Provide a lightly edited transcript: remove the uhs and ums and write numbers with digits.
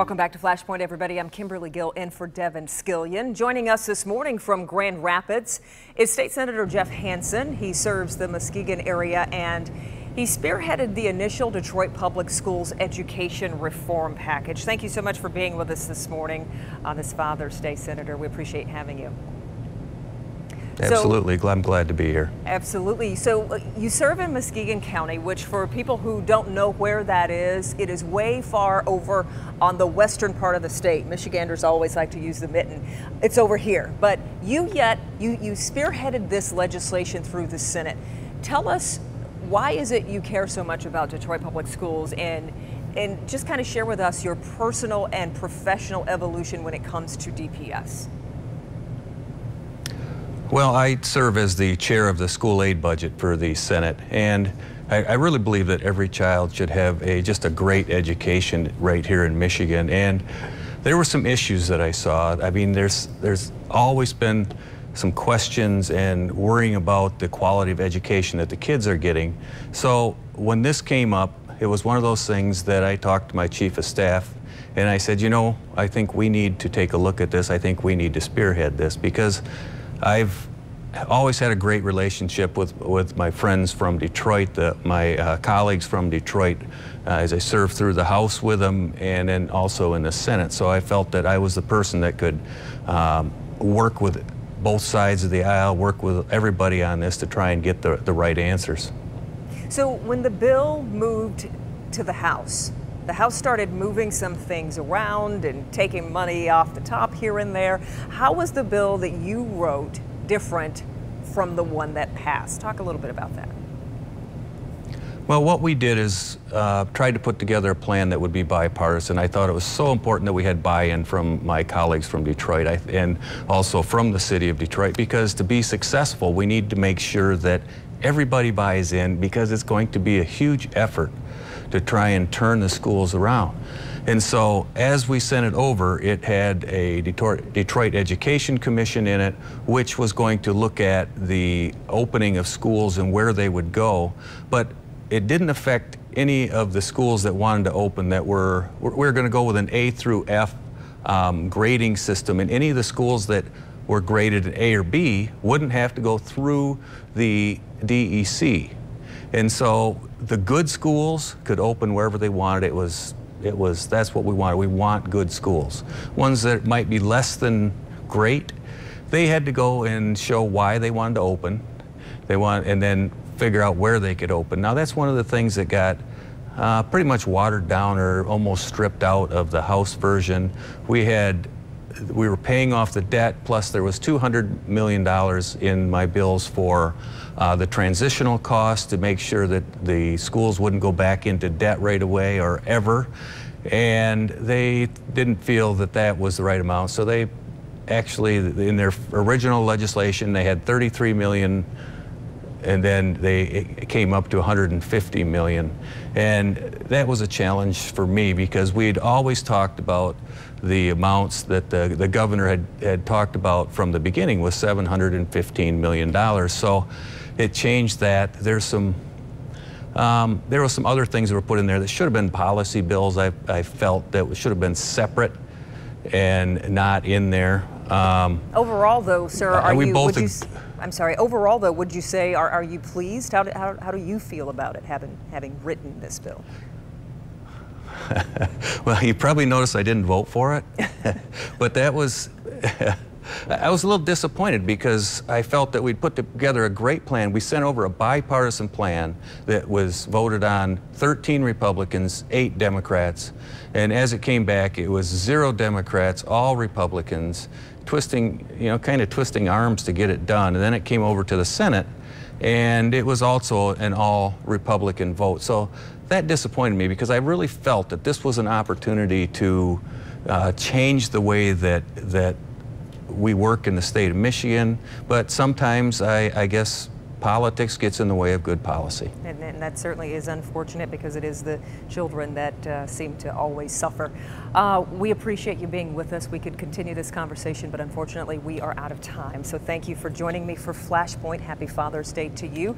Welcome back to Flashpoint, everybody. I'm Kimberly Gill in for Devin Skillion. Joining us this morning from Grand Rapids is State Senator Jeff Hansen. He serves the Muskegon area and he spearheaded the initial Detroit Public Schools education reform package. Thank you so much for being with us this morning on this Father's Day, Senator. We appreciate having you. Absolutely. I'm glad to be here. Absolutely. So you serve in Muskegon County, which for people who don't know where that is, it is way far over on the western part of the state. Michiganders always like to use the mitten. It's over here. But you spearheaded this legislation through the Senate. Tell us, why is it you care so much about Detroit Public Schools, and just kind of share with us your personal and professional evolution when it comes to DPS? Well, I serve as the chair of the school aid budget for the Senate, and I really believe that every child should have just a great education right here in Michigan. And there were some issues that I saw. I mean, there's always been some questions and worrying about the quality of education that the kids are getting. So when this came up, it was one of those things that I talked to my chief of staff, and I said, you know, I think we need to take a look at this. I think we need to spearhead this, because I've always had a great relationship with my friends from Detroit, my colleagues from Detroit, as I served through the House with them and then also in the Senate. So I felt that I was the person that could work with both sides of the aisle, work with everybody on this to try and get the right answers. So when the bill moved to the House started moving some things around and taking money off the top here and there. How was the bill that you wrote different from the one that passed? Talk a little bit about that. Well, what we did is tried to put together a plan that would be bipartisan. I thought it was so important that we had buy-in from my colleagues from Detroit and also from the city of Detroit, because to be successful, we need to make sure that everybody buys in, because it's going to be a huge effort to try and turn the schools around. And so as we sent it over, it had a Detroit Education Commission in it, which was going to look at the opening of schools and where they would go. But it didn't affect any of the schools that wanted to open that we're going to go with an A through F grading system. And any of the schools that were graded an A or B wouldn't have to go through the DEC. And so the good schools could open wherever they wanted. That's what we wanted. We want good schools. Ones that might be less than great, they had to go and show why they wanted to open. And then figure out where they could open. Now that's one of the things that got pretty much watered down or almost stripped out of the House version. We were paying off the debt, plus there was $200 million in my bills for the transitional costs to make sure that the schools wouldn't go back into debt right away or ever. And they didn't feel that that was the right amount. So they actually, in their original legislation, they had $33 million, and then it came up to $150 million. And that was a challenge for me, because we'd always talked about the amounts that the governor had talked about from the beginning was $715 million. So it changed that. There were some other things that were put in there that should have been policy bills. I felt that should have been separate and not in there. Overall, though, sir, I'm sorry. Overall, though, would you say are you pleased? How do you feel about it, having written this bill? Well, you probably noticed I didn't vote for it, but that was, I was a little disappointed, because I felt that we'd put together a great plan. We sent over a bipartisan plan that was voted on 13 Republicans, 8 Democrats, and as it came back, it was 0 Democrats, all Republicans, kind of twisting arms to get it done. And then it came over to the Senate, and it was also an all Republican vote. So that disappointed me, because I really felt that this was an opportunity to change the way that we work in the state of Michigan. But sometimes I guess politics gets in the way of good policy. And that certainly is unfortunate, because it is the children that seem to always suffer. We appreciate you being with us. We could continue this conversation, but unfortunately we are out of time. So thank you for joining me for Flashpoint. Happy Father's Day to you.